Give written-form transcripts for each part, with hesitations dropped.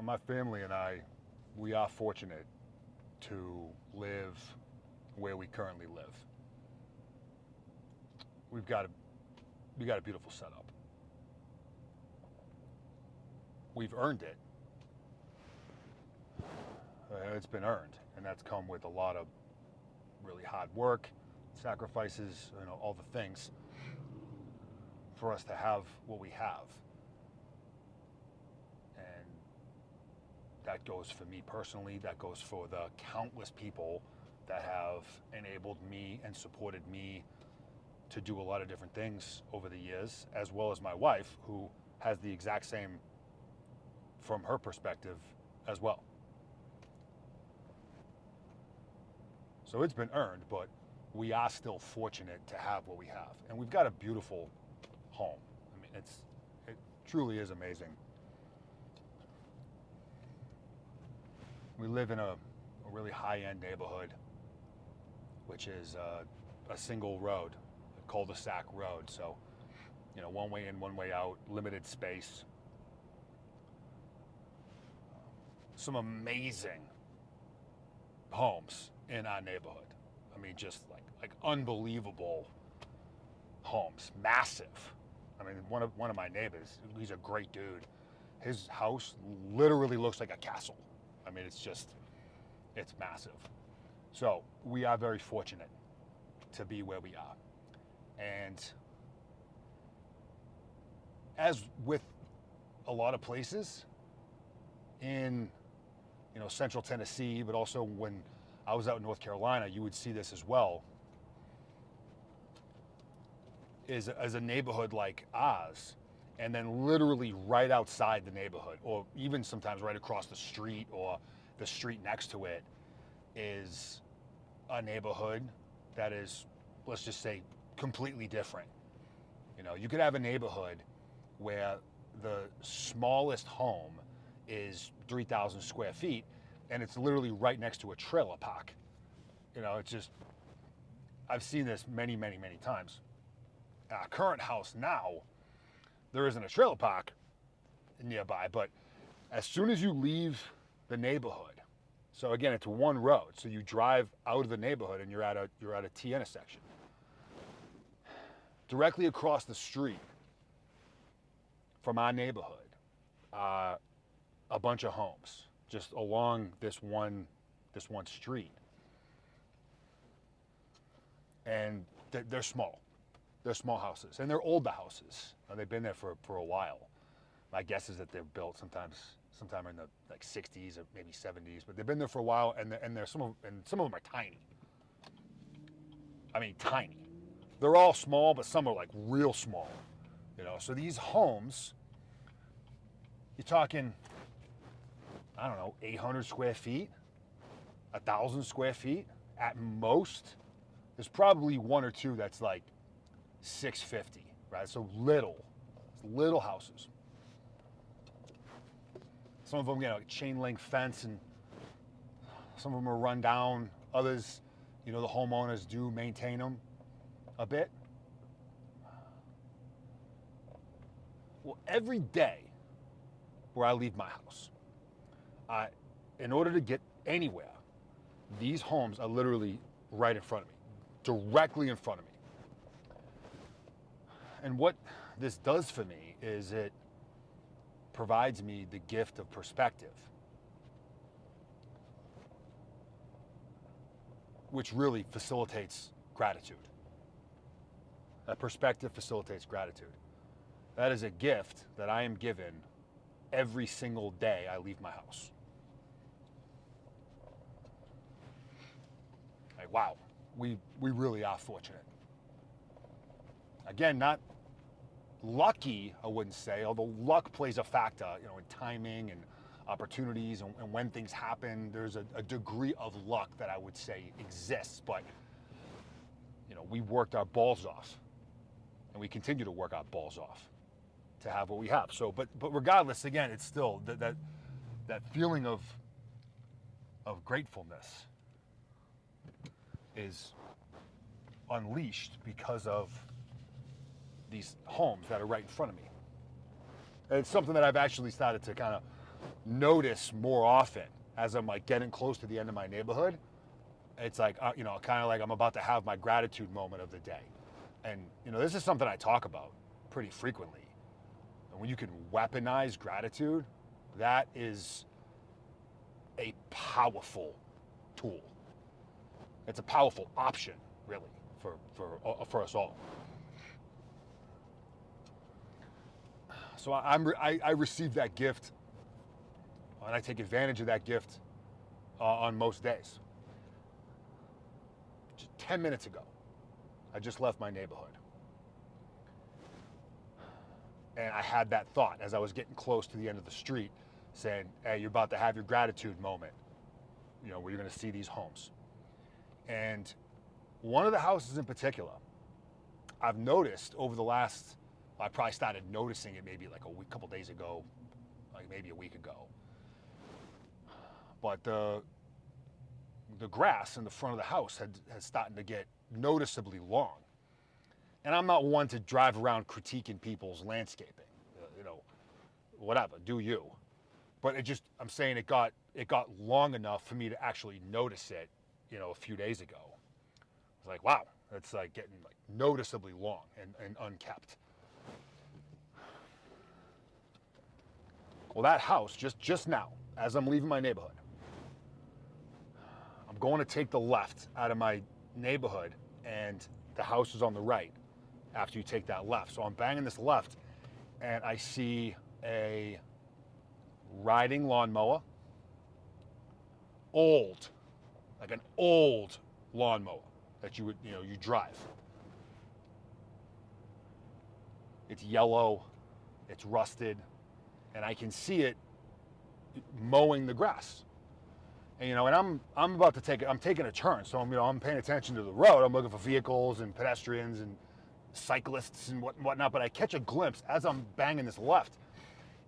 My family and I, we are fortunate to live where we currently live. We've got a we got a beautiful setup. We've earned it. It's been earned, and that's come with a lot of really hard work, sacrifices, all the things for us to have what we have. And that goes for me personally, that goes for the countless people that have enabled me and supported me to do a lot of different things over the years, as well as my wife, who has the exact same from her perspective as well. So it's been earned, but we are still fortunate to have what we have. And we've got a beautiful home. I mean, it truly is amazing. We live in a really high-end neighborhood, which is a single road, a cul-de-sac road. So, one way in, one way out, limited space. Some amazing homes in our neighborhood. I mean, just like unbelievable homes, massive. I mean, one of my neighbors, he's a great dude. His house literally looks like a castle. I mean, it's massive. So we are very fortunate to be where we are. And as with a lot of places in, central Tennessee, but also when I was out in North Carolina, you would see this as well, is as a neighborhood like ours, and then literally right outside the neighborhood, or even sometimes right across the street or the street next to it, is a neighborhood that is, let's just say, completely different. You could have a neighborhood where the smallest home is 3,000 square feet, and it's literally right next to a trailer park. It's just, I've seen this many, many, many times. Our current house now, there isn't a trailer park nearby, but as soon as you leave the neighborhood, so again, it's one road, so you drive out of the neighborhood and you're at a T intersection. Directly across the street from our neighborhood, a bunch of homes just along this one street, and they're small. They're small houses, and they're older houses. They've been there for a while. My guess is that they're built sometime in the 60s or maybe 70s, but they've been there for a while, and some of them are tiny. I mean, tiny. They're all small, but some are like real small. So these homes, you're talking, I don't know, 800 square feet, 1,000 square feet at most. There's probably one or two that's like 650, right? So little houses. Some of them, chain link fence, and some of them are run down. Others, the homeowners do maintain them a bit. Well, every day where I leave my house, in order to get anywhere, these homes are literally right in front of me, directly in front of me. And what this does for me is it provides me the gift of perspective, which really facilitates gratitude. That perspective facilitates gratitude. That is a gift that I am given every single day I leave my house. Wow, we really are fortunate. Again, not lucky, I wouldn't say, although luck plays a factor, in timing and opportunities and when things happen. There's a degree of luck that I would say exists, but we worked our balls off, and we continue to work our balls off to have what we have. So, but regardless, again, it's still that feeling of gratefulness is unleashed because of these homes that are right in front of me. And it's something that I've actually started to kind of notice more often as I'm like getting close to the end of my neighborhood. It's like, kind of like I'm about to have my gratitude moment of the day. And, this is something I talk about pretty frequently. And when you can weaponize gratitude, that is a powerful tool. It's a powerful option, really, for us all. So I received that gift, and I take advantage of that gift on most days. Just 10 minutes ago, I just left my neighborhood. And I had that thought as I was getting close to the end of the street, saying, hey, you're about to have your gratitude moment, where you're going to see these homes. And one of the houses in particular, I've noticed over the last, I probably started noticing it maybe like a couple days ago, like maybe a week ago. But the grass in the front of the house has started to get noticeably long. And I'm not one to drive around critiquing people's landscaping, whatever, do you. But I'm saying it got long enough for me to actually notice it, a few days ago. I was like, wow, it's like getting like noticeably long and unkept. Well, that house, just now, as I'm leaving my neighborhood, I'm going to take the left out of my neighborhood, and the house is on the right after you take that left. So I'm banging this left, and I see a riding lawnmower, like an old lawnmower that you would, you drive. It's yellow, it's rusted, and I can see it mowing the grass. And and I'm about to I'm taking a turn, so I'm paying attention to the road. I'm looking for vehicles and pedestrians and cyclists and whatnot, but I catch a glimpse as I'm banging this left.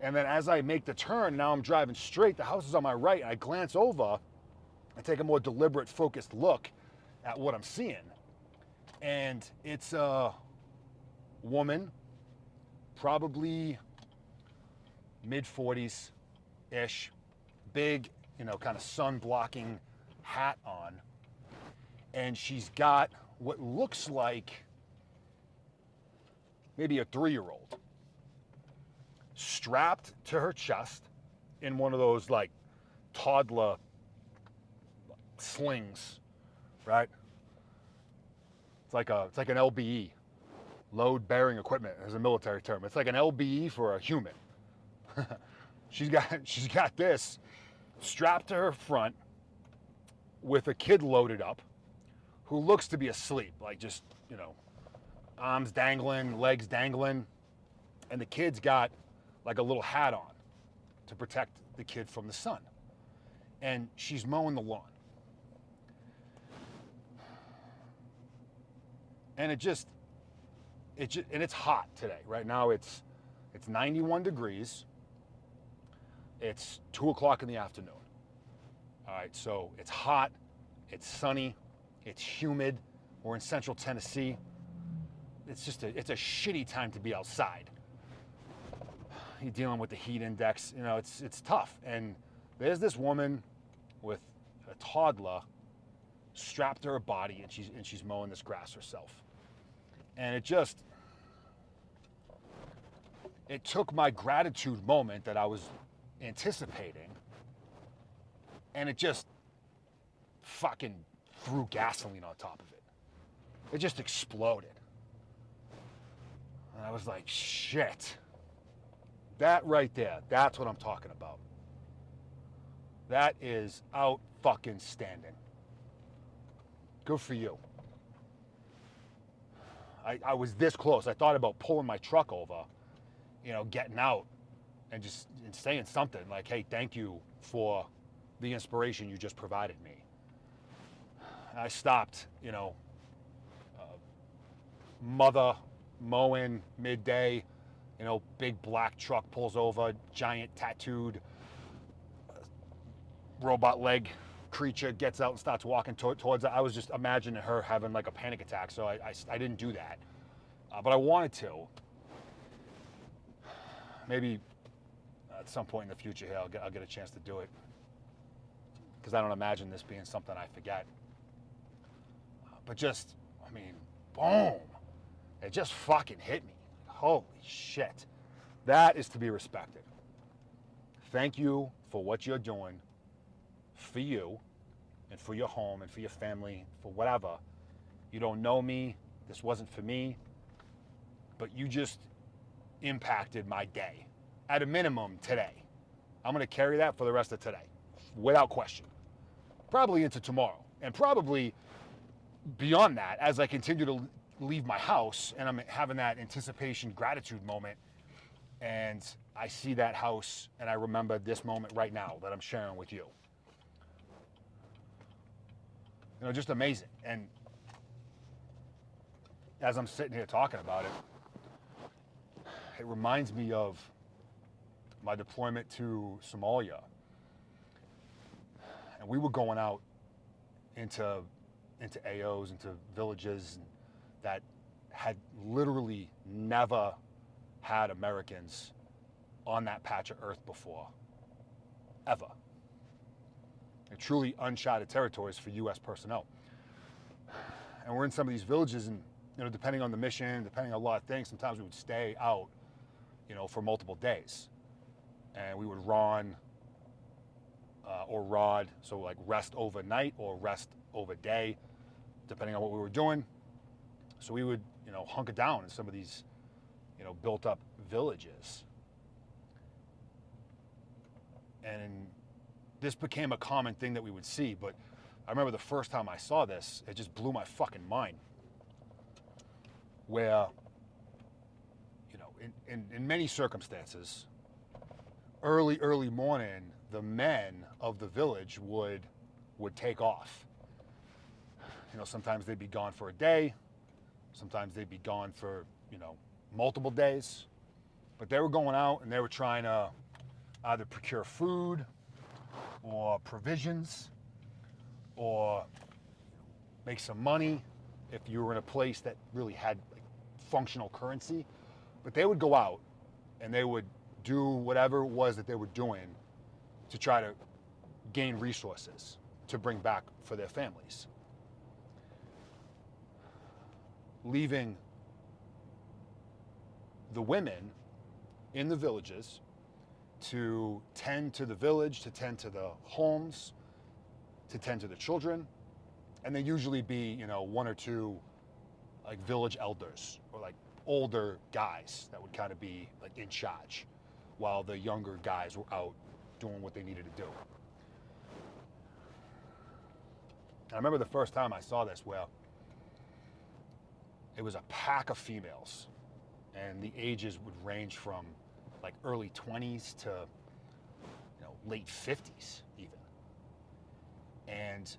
And then as I make the turn, now I'm driving straight, the house is on my right, and I glance over and take a more deliberate, focused look at what I'm seeing. And it's a woman, probably mid-40s-ish, big, kind of sun-blocking hat on. And she's got what looks like maybe a 3-year-old strapped to her chest in one of those like toddler slings, right? It's like an LBE, load bearing equipment, as a military term. It's like an LBE for a human. She's got this strapped to her front with a kid loaded up who looks to be asleep, like just, arms dangling, legs dangling, and the kid's got like a little hat on to protect the kid from the sun. And she's mowing the lawn. And and it's hot today. Right now it's 91 degrees. It's 2:00 in the afternoon. All right, so it's hot, it's sunny, it's humid. We're in central Tennessee. It's a shitty time to be outside. You're dealing with the heat index, it's tough. And there's this woman with a toddler strapped to her body, and she's mowing this grass herself. And it took my gratitude moment that I was anticipating, and it just fucking threw gasoline on top of it. It just exploded. And I was like, shit. That right there, that's what I'm talking about. That is out fucking standing. Good for you. I was this close. I thought about pulling my truck over, getting out and saying something like, hey, thank you for the inspiration you just provided me. I stopped, mother mowing midday, big black truck pulls over, giant tattooed robot leg creature gets out and starts walking towards it. I was just imagining her having like a panic attack, so I didn't do that. But I wanted to. Maybe at some point in the future here, I'll get a chance to do it. Because I don't imagine this being something I forget. But just, I mean, boom. It just fucking hit me. Holy shit. That is to be respected. Thank you for what you're doing for you and for your home and for your family, for whatever. You don't know me. This wasn't for me. But you just impacted my day. At a minimum, today. I'm going to carry that for the rest of today, without question. Probably into tomorrow. And probably beyond that, as I continue to leave my house and I'm having that anticipation, gratitude moment, and I see that house and I remember this moment right now that I'm sharing with you. You know, just amazing. And as I'm sitting here talking about it, it reminds me of my deployment to Somalia. And we were going out into AOs, into villages that had literally never had Americans on that patch of earth before, ever. They're truly uncharted territories for U.S. personnel. And we're in some of these villages, and you know, depending on the mission, depending on a lot of things, sometimes we would stay out, you know, for multiple days, and we would run or rod, so like rest overnight or rest over day, depending on what we were doing. So we would, you know, hunker down in some of these, you know, built up villages. And this became a common thing that we would see, but I remember the first time I saw this, it just blew my fucking mind. Where, you know, in many circumstances, early morning, the men of the village would take off. You know, sometimes they'd be gone for a day, sometimes they'd be gone for, you know, multiple days, but they were going out and they were trying to either procure food or provisions or make some money if you were in a place that really had like functional currency. But they would go out and they would do whatever it was that they were doing to try to gain resources to bring back for their families. Leaving the women in the villages to tend to the village, to tend to the homes, to tend to the children. And they usually be, you know, one or two like village elders or like older guys that would kind of be like in charge while the younger guys were out doing what they needed to do. And I remember the first time I saw this where it was a pack of females and the ages would range from like early 20s to, you know, late 50s even. And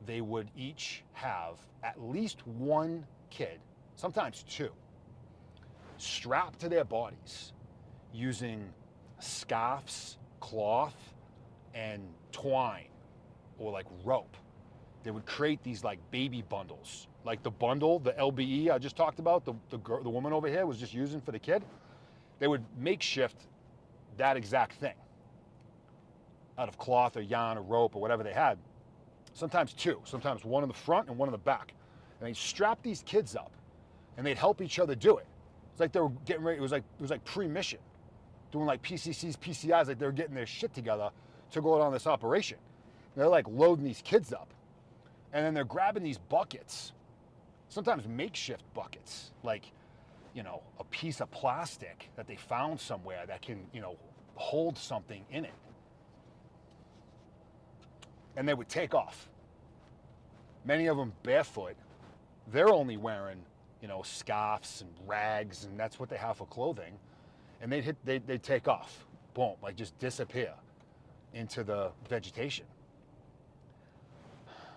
they would each have at least one kid, sometimes two, strapped to their bodies using scarves, cloth, and twine or like rope. They would create these like baby bundles, like the bundle, the LBE I just talked about, the woman over here was just using for the kid. They would makeshift that exact thing out of cloth or yarn or rope or whatever they had. Sometimes two, sometimes one in the front and one in the back. And they'd strap these kids up and they'd help each other do it. It's like they were getting ready, it was like pre-mission, doing like PCCs, PCIs, like they were getting their shit together to go out on this operation. And they're like loading these kids up. And then they're grabbing these buckets, sometimes makeshift buckets, like, you know, a piece of plastic that they found somewhere that can, you know, hold something in it. And they would take off. Many of them barefoot. They're only wearing, you know, scarves and rags, and that's what they have for clothing. And they'd take off, boom, like just disappear into the vegetation.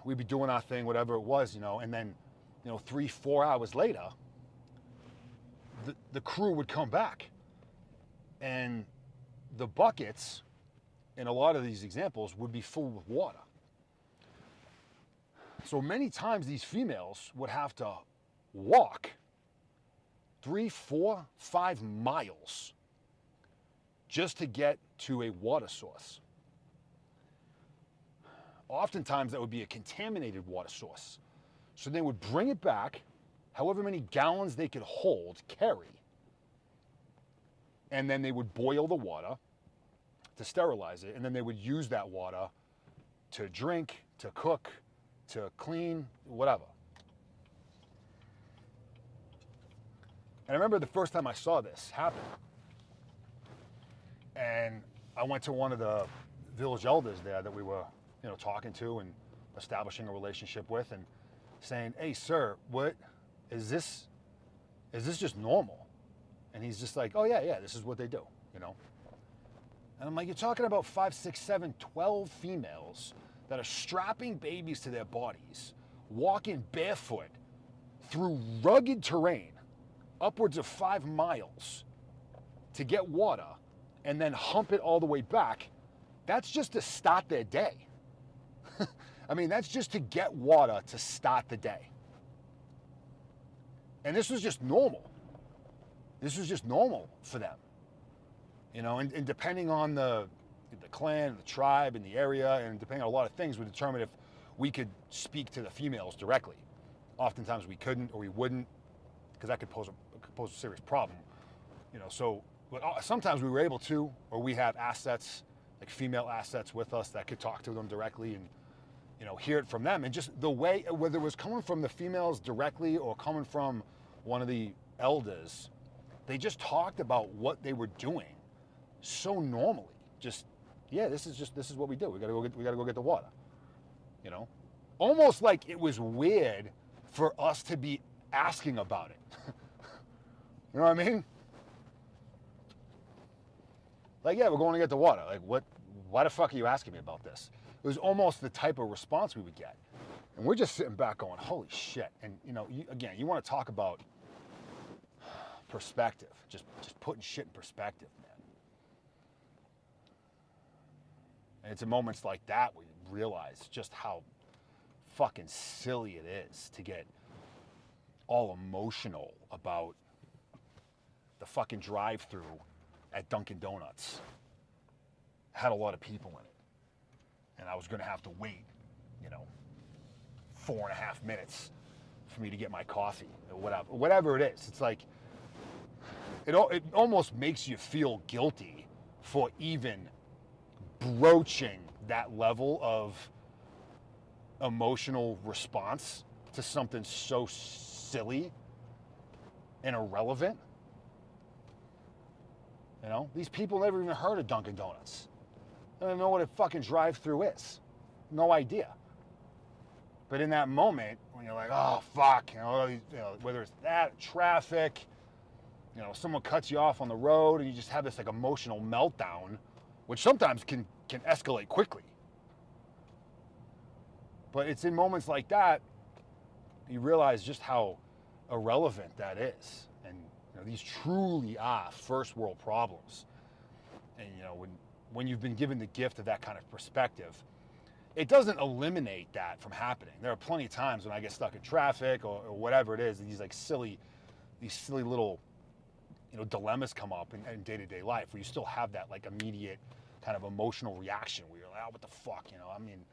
We'd be doing our thing, whatever it was, you know, and then, you know, 3-4 hours later, the crew would come back. And the buckets, in a lot of these examples, would be full with water. So many times these females would have to walk 3, 4, 5 miles just to get to a water source. Oftentimes that would be a contaminated water source. So they would bring it back, however many gallons they could carry, and then they would boil the water to sterilize it, and then they would use that water to drink, to cook, to clean, whatever. And I remember the first time I saw this happen, and I went to one of the village elders there that we were, talking to and establishing a relationship with, and saying, "Hey, sir, what is this? Is this just normal?" And he's just like, "Oh yeah, this is what they do, And I'm like, "You're talking about 5, 6, 7, 12 females that are strapping babies to their bodies, walking barefoot through rugged terrain, upwards of 5 miles, to get water, and then hump it all the way back. That's just to start their day." I mean, that's just to get water to start the day. And this was just normal. This was just normal for them. And depending on the clan, the tribe, and the area, and depending on a lot of things, would determine if we could speak to the females directly. Oftentimes we couldn't, or we wouldn't, because that could pose a serious problem. So but sometimes we were able to, or we have assets, like female assets with us that could talk to them directly and hear it from them. And just the way, whether it was coming from the females directly or coming from one of the elders, they just talked about what they were doing so normally. Just, this is what we do. We gotta go get the water. Almost like it was weird for us to be asking about it. You know what I mean? Like, yeah, we're going to get the water. Like, what? Why the fuck are you asking me about this? It was almost the type of response we would get. And we're just sitting back going, holy shit. And, you want to talk about perspective, just putting shit in perspective, man. And it's in moments like that where you realize just how fucking silly it is to get all emotional about the fucking drive-through at Dunkin' Donuts. Had a lot of people in it. And I was going to have to wait, 4.5 minutes for me to get my coffee or whatever it is. It's like, it almost makes you feel guilty for even broaching that level of emotional response to something so silly and irrelevant. These people never even heard of Dunkin' Donuts. They don't even know what a fucking drive-through is. No idea. But in that moment, when you're like, oh, fuck, whether it's that, traffic, someone cuts you off on the road and you just have this like emotional meltdown, which sometimes can escalate quickly. But it's in moments like that, you realize just how irrelevant that is. And these truly are first world problems. And when you've been given the gift of that kind of perspective, it doesn't eliminate that from happening. There are plenty of times when I get stuck in traffic or whatever it is, these silly little dilemmas come up in day-to-day life where you still have that like immediate kind of emotional reaction where you're like, oh, what the fuck, I mean,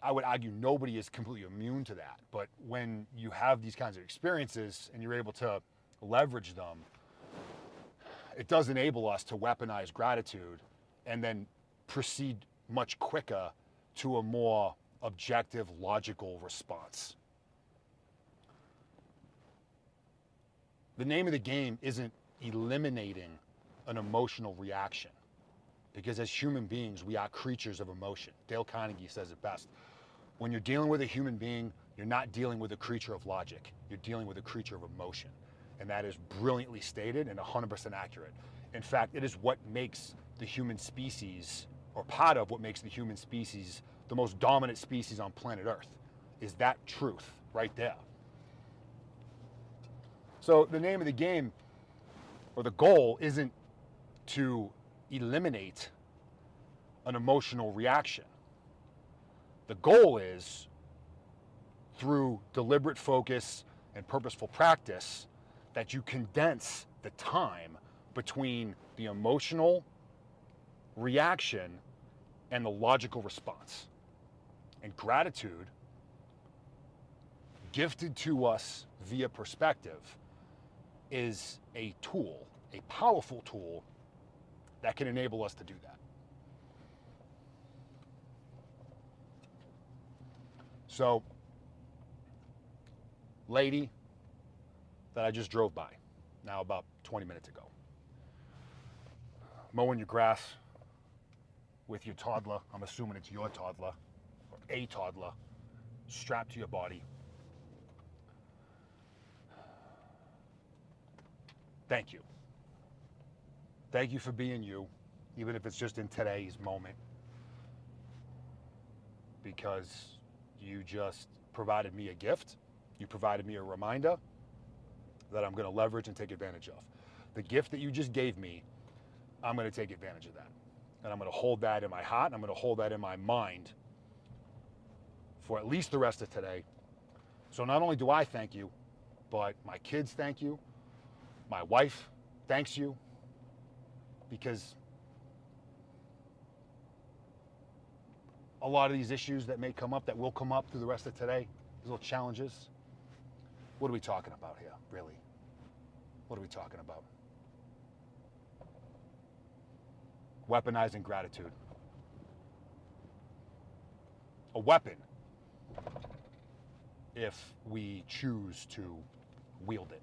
I would argue nobody is completely immune to that. But when you have these kinds of experiences and you're able to leverage them, it does enable us to weaponize gratitude and then proceed much quicker to a more objective, logical response. The name of the game isn't eliminating an emotional reaction, because as human beings, we are creatures of emotion. Dale Carnegie says it best. When you're dealing with a human being, you're not dealing with a creature of logic. You're dealing with a creature of emotion. And that is brilliantly stated and 100% accurate. In fact, it is what makes the human species, or part of what makes the human species the most dominant species on planet Earth, is that truth right there. So the name of the game, or the goal, isn't to eliminate an emotional reaction. The goal is, through deliberate focus and purposeful practice, that you condense the time between the emotional reaction and the logical response. And gratitude, gifted to us via perspective, is a tool, a powerful tool that can enable us to do that. So, lady that I just drove by, now about 20 minutes ago, mowing your grass with your toddler, I'm assuming it's your toddler, or a toddler, strapped to your body. Thank you. Thank you for being you, even if it's just in today's moment, because you just provided me a gift. You provided me a reminder that I'm going to leverage and take advantage of. The gift that you just gave me, I'm going to take advantage of that. And I'm going to hold that in my heart, and I'm going to hold that in my mind for at least the rest of today. So not only do I thank you, but my kids thank you. My wife thanks you, because a lot of these issues that may come up, that will come up through the rest of today, these little challenges, what are we talking about here, really? What are we talking about? Weaponizing gratitude. A weapon, if we choose to wield it.